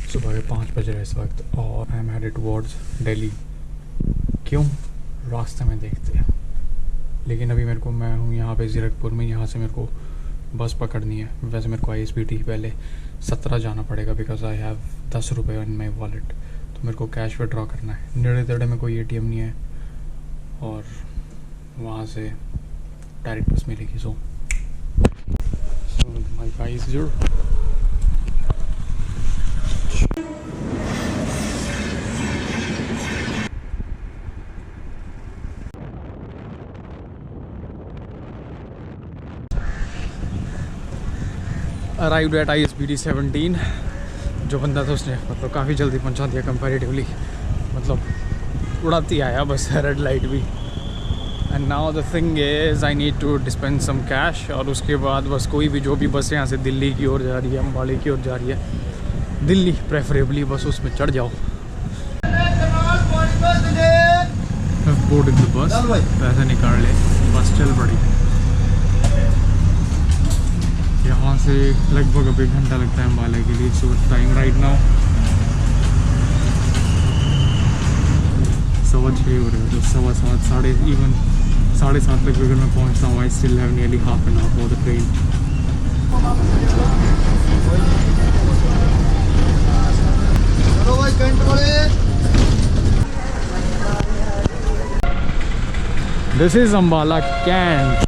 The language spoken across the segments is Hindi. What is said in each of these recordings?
सुबह के 5 बज रहे इस वक्त और I am headed towards Delhi. क्यों? रास्ते में देखते हैं। लेकिन अभी मैं हूँ यहाँ पे ज़ीरकपुर में। यहाँ से मेरे को बस पकड़नी है। वैसे मेरे को ISBT पहले 17 जाना पड़ेगा बिकॉज आई हैव 10 रुपये इन माई वॉलेट। तो मेरे को कैश विड्रॉ करना है। नेड़े तेड़े में कोई ATM नहीं है और वहाँ से डायरेक्ट बस मिलेगी। सो माई गाइस जो अराइव्ड एट ISBT 17। जो बंदा था उसने मतलब काफ़ी जल्दी पहुंचा दिया कंपैरेटिवली। मतलब उड़ाती आया बस रेड लाइट भी। And now the thing is I need to dispense some cash. और उसके बाद बस कोई भी जो भी बस यहाँ से दिल्ली की ओर जा रही है, अम्बाला की ओर जा रही है, दिल्ली प्रेफरेबली, बस उसमें चढ़ जाओ। बोर्ड द बस, पैसे निकाल ले, बस चल पड़ी। यहाँ से लगभग अब 1 घंटा लगता है अम्बाला के लिए। सो टाइम राइट नाउ 6:15 हो रहे हो। तो 7:15 7:30 तक अगर मैं पहुँचता हूँ, I still have nearly half an hour for the train. This is Ambala cantt.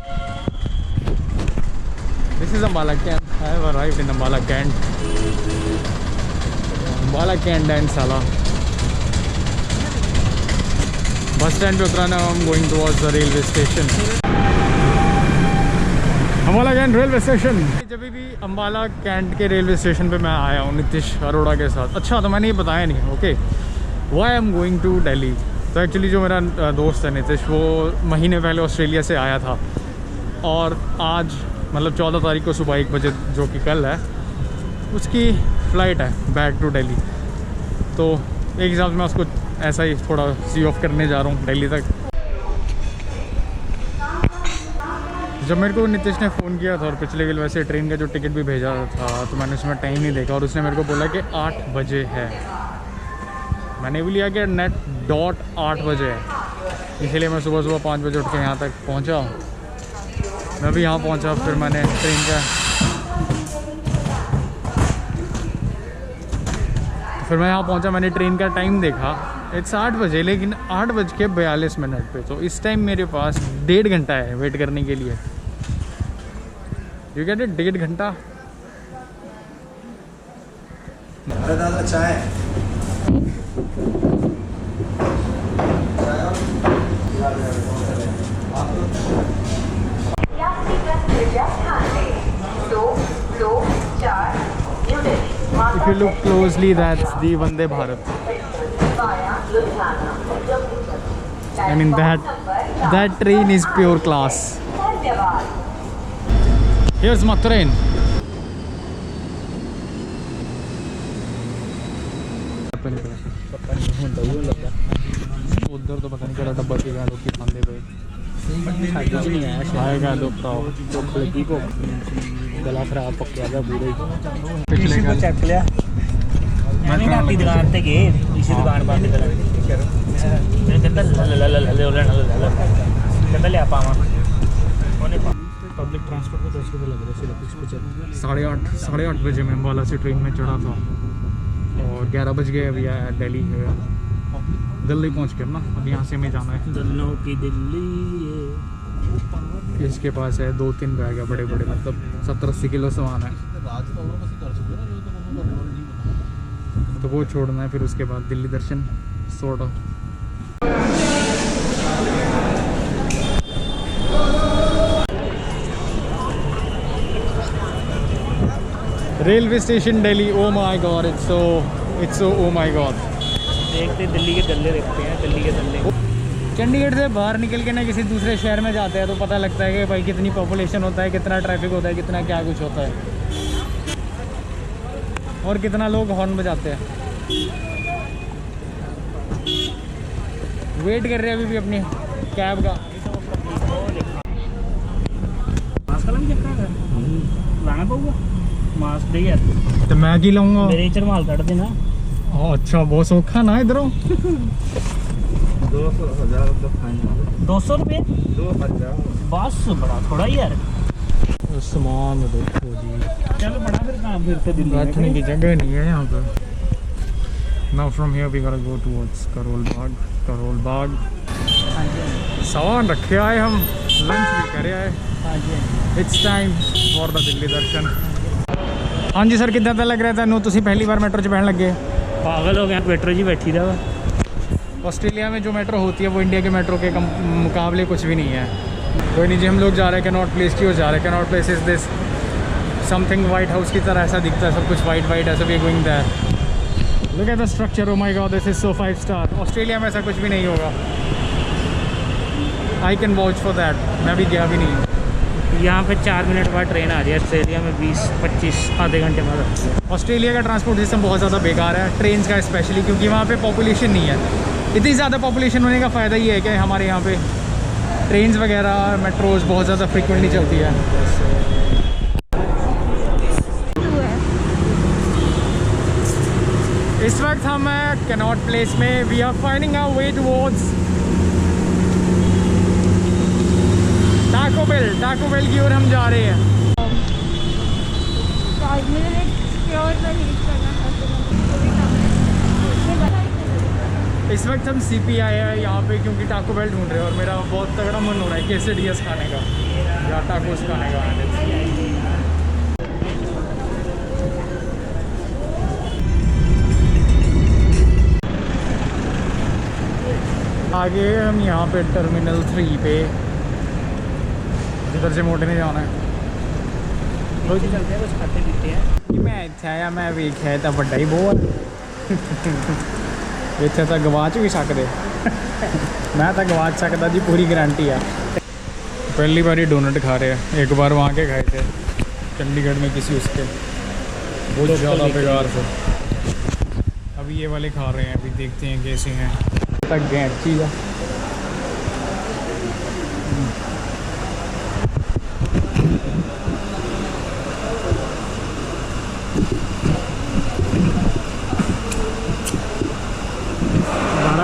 This is Ambala Camp. I have arrived in Ambala Camp. Ambala Camp and Sala. Bus stand पे उतरा ना, I'm going towards the railway station. Ambala Camp railway station. जब भी अम्बाला कैंट के रेलवे स्टेशन पे मैं आया हूँ नीतीश अरोड़ा के साथ। अच्छा, तो मैंने ये बताया नहीं। Okay, why am going to Delhi. तो एक्चुअली जो मेरा दोस्त है नीतीश, वो महीने पहले ऑस्ट्रेलिया से आया था और आज मतलब 14 तारीख को सुबह 1 बजे, जो कि कल है, उसकी फ़्लाइट है बैक टू दिल्ली। तो एक हिसाब से मैं उसको ऐसा ही थोड़ा सी ऑफ करने जा रहा हूँ दिल्ली तक। जब मेरे को नीतीश ने फ़ोन किया था और पिछले कल वैसे ट्रेन का जो टिकट भी भेजा था, तो मैंने उसमें टाइम नहीं देखा और उसने मेरे को बोला कि 8 बजे है। मैंने भी लिया कि नेट डॉट 8 बजे है। इसलिए मैं सुबह 5 बजे उठ के यहाँ तक पहुँचा। मैं भी यहाँ पहुँचा, फिर मैंने ट्रेन का मैंने ट्रेन का टाइम देखा। इट्स 8 बजे, लेकिन 8:42 पे। तो इस टाइम मेरे पास 1.5 घंटा है वेट करने के लिए। यू गेट इट, 1.5 घंटा। चाय If you look closely, that's the Vande Bharat. I mean that train is pure class. Here's my train. उधर तो पता नहीं क्या डब्बा की गाड़ों की खाने पे आएगा तो गला खराब पक्या गया पूरे। पिछले को चेक लिया मैंने ना अपनी दुकान पे गए, इसी दुकान बंद कर मैंने कहता ले पावा पब्लिक ट्रांसपोर्ट में 10 रुपये लग रहे। 8:30 बजे मैं अम्बाला से ट्रेन में चढ़ा था और 11 बज गए अभी आया दिल्ली पहुँच के ना। अब यहाँ से हमें जाना है दिल्ली की दिल्ली। इसके पास है 2-3 बैग है बड़े बड़े, मतलब 70-80 किलो सामान है। तो वो छोड़ना है, फिर उसके बाद Delhi darshan sort of. Railway station Delhi. Oh my God, it's oh my God. देखते दिल्ली के गल्ले देखते हैं, दिल्ली के गल्ले। चंडीगढ़ से बाहर निकल के ना किसी दूसरे शहर में जाते हैं तो पता लगता है कि भाई कितनी पॉपुलेशन होता है, कितना ट्रैफिक होता है, कितना क्या कुछ होता है और कितना लोग हॉर्न बजाते हैं। वेट कर रहे हैं अभी भी अपनी कैब का। मास्क दे यार तो मैं की लाऊंगा मेरे ही चरमाल कट देना। अच्छा बहुत सौखा ना इधरों 200 रुपये 2000 बस बड़ा थोड़ा ही यार। सामान देखो जी, चल बड़ा फिर काम फिर से दिल्ली में बैठने की जगह नहीं है यहाँ पर। नाउ फ्रॉम हियर वी गोटा गो टुवर्ड्स करोल बाग। करोल बाग हाँ जी सामान रखे आए, हम लंच भी करे आए। हाँ जी it's time for the Delhi darshan. हाँ जी सर, कितना लग रहा था तुसी पहली बार मेट्रो च बहन लगे? पागल हो गया, मेट्रो जी बैठी रहा। ऑस्ट्रेलिया में जो मेट्रो होती है वो इंडिया के मेट्रो के मुकाबले कुछ भी नहीं है। कोई नहीं जी, हम लोग जा रहे हैं कैनॉट प्लेस की ओर जा रहे हैं। Cannot place is this something white house की तरह ऐसा दिखता है, सब कुछ वाइट वाइट ऐसा भी going that. Look at the structure, O my God this is so 5 star. Australia में ऐसा कुछ भी नहीं होगा। I can watch for that, मैं भी गया भी नहीं। यहाँ पे 4 मिनट बाद ट्रेन आ रही है, ऑस्ट्रेलिया में 20-25 आधे घंटे बाद। ऑस्ट्रेलिया का ट्रांसपोर्ट सिस्टम बहुत ज़्यादा बेकार है, ट्रेन का स्पेशली, क्योंकि वहाँ पे पॉपुलेशन नहीं है। इतनी ज़्यादा पॉपुलेशन होने का फ़ायदा ये है कि हमारे यहाँ पे ट्रेन्स वगैरह मेट्रोज़ बहुत ज़्यादा फ्रिक्वेंटली चलती है। इस वक्त हम कैनॉट प्लेस में, we are finding our way towards Taco Bell की ओर हम जा रहे हैं। इस वक्त हम CP आए हैं यहाँ पे क्योंकि टाको बेल ढूंढ रहे हैं और मेरा बहुत तगड़ा मन हो रहा है quesadillas खाने का या टाकोस खाने का। आगे हम यहाँ पे टर्मिनल 3 पे, इधर से मोटे नहीं जाना है। रोज चलते हैं, कुछ खाते पीते हैं। मैं इत्थे आया, मैं वेख्या तो बड़ा ही बहुत इत्थे तो गवाच भी सकते मैं तो गवाच सकता जी, पूरी गारंटी है। पहली बार ही डोनट खा रहे हैं, एक बार वहाँ के खाए थे चंडीगढ़ में किसी उसके, बहुत ज़्यादा बेकार थे। अभी ये वाले खा रहे हैं, अभी देखते हैं कैसे हैं। तक गए चीज़ है।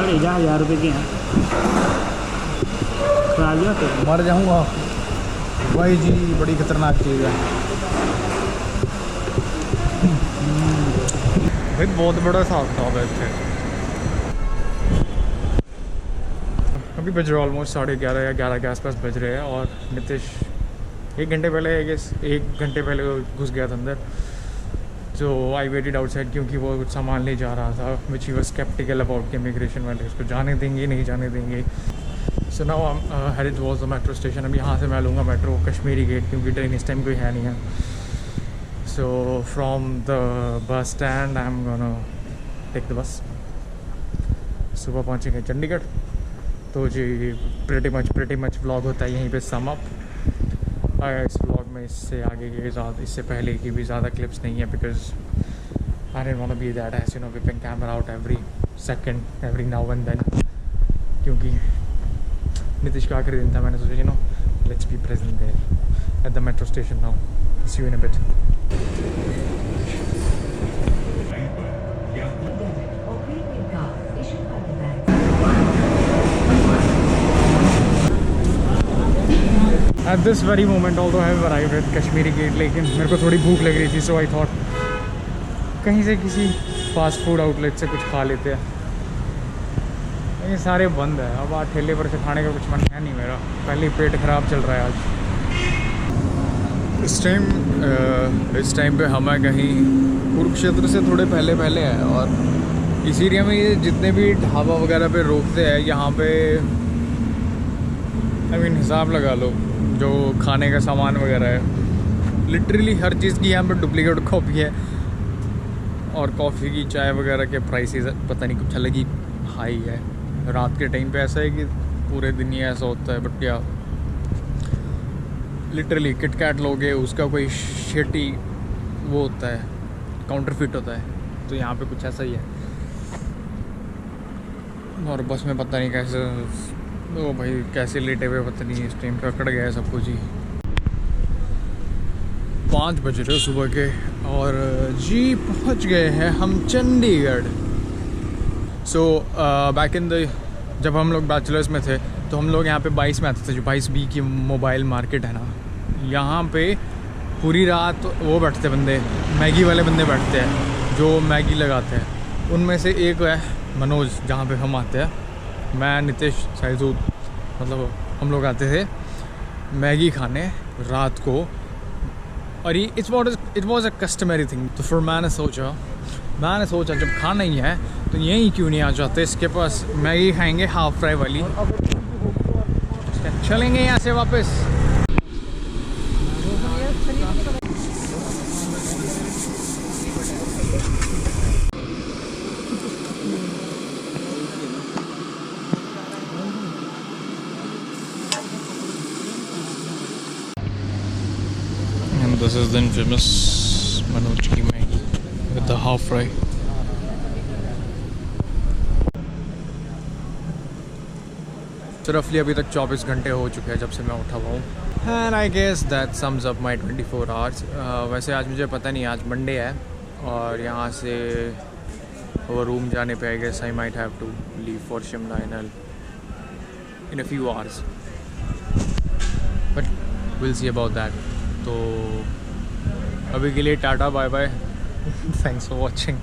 ले जा 1000 रुपये के हैं, खा लिया तो मर जाऊँगा भाई जी, बड़ी खतरनाक चीज़ है भाई, बहुत बड़ा हिसाब था इतने। अभी बज रहे ऑलमोस्ट 11:30 या 11 के आसपास बज रहे हैं और नितिश 1 घंटे पहले, आई गेस 1 घंटे पहले घुस गया था अंदर। तो आई वेटेड आउटसाइड क्योंकि वो कुछ सामान ले जा रहा था, which he was sceptical about कि इमिग्रेशन वाले उसको जाने देंगे नहीं जाने देंगे। So now headed towards the metro station. अब यहाँ से मैं लूँगा मेट्रो कश्मीरी गेट, क्योंकि ट्रेन इस टाइम कोई है नहीं है। So from the bus stand I am gonna take the bus. सुबह पहुँचेंगे चंडीगढ़। तो जी प्रेटी मच व्लॉग होता है यहीं पे सम अप। इस व्लॉग में इससे आगे के ज़्यादा, इससे पहले की भी ज़्यादा क्लिप्स नहीं है, because I don't want to be that as you know whipping camera out every second, every now and then. क्योंकि नितिश का आखिरी दिन था, मैंने सोचा you know let's be present there at the metro station now. See you in a bit. At this very moment, although I have arrived at Kashmiri Gate, लेकिन मेरे को थोड़ी भूख लग रही थी, so I thought कहीं से किसी फास्ट फूड आउटलेट से कुछ खा लेते हैं। ये सारे बंद है, अब आज ठेले पर से खाने का कुछ मन है नहीं मेरा, पहले ही पेट ख़राब चल रहा है आज। इस टाइम पे हम कहीं कुरुक्षेत्र से थोड़े पहले हैं और इस एरिया में ये जितने भी ढाबा वगैरह पे रोकते हैं, यहाँ पे आई मीन हिसाब लगा लो जो खाने का सामान वगैरह है, लिटरली हर चीज़ की यहाँ पे डुप्लीकेट कॉपी है। और कॉफ़ी की, चाय वगैरह के प्राइसेस पता नहीं कुछ अलग ही हाई है। रात के टाइम पे ऐसा है कि पूरे दिन ही ऐसा होता है, बट क्या लिटरली किटकैट लोगे उसका कोई शेटी वो होता है, काउंटरफिट होता है, तो यहाँ पे कुछ ऐसा ही है। और बस में पता नहीं कैसे, ओ भाई कैसे लेटे हुए पता नहीं, इस टाइम पे अकड़ गया है सब कुछ ही। 5 बज रहे सुबह के और जी पहुंच गए हैं हम Chandigarh. So back in the जब हम लोग बैचलर्स में थे तो हम लोग यहाँ पे 22 में आते थे, जो 22B की मोबाइल मार्केट है ना, यहाँ पे पूरी रात वो बैठते बंदे, मैगी वाले बंदे बैठते हैं जो मैगी लगाते हैं। उनमें से एक है मनोज, जहाँ पे हम आते हैं, मैं, नितिश, साइजूद, मतलब हम लोग आते थे मैगी खाने रात को। और ये it was a customary thing. तो फिर मैंने सोचा जब खाना ही है तो यहीं क्यों नहीं आ जाते, इसके पास मैगी खाएंगे हाफ फ्राई वाली, चलेंगे यहाँ से वापस। And this is the infamous Manoj ki Maggi with the half fry. So roughly अभी तक 24 घंटे हो चुके हैं जब से मैं उठा हुआ हूँ। And I guess that sums up my 24 hours. वैसे आज मुझे पता नहीं, आज मंडे है और यहाँ से वो रूम जाने पे I guess I might have to leave for Shimla in a few hours. But we'll see about that. तो अभी के लिए tata bye bye, thanks for watching.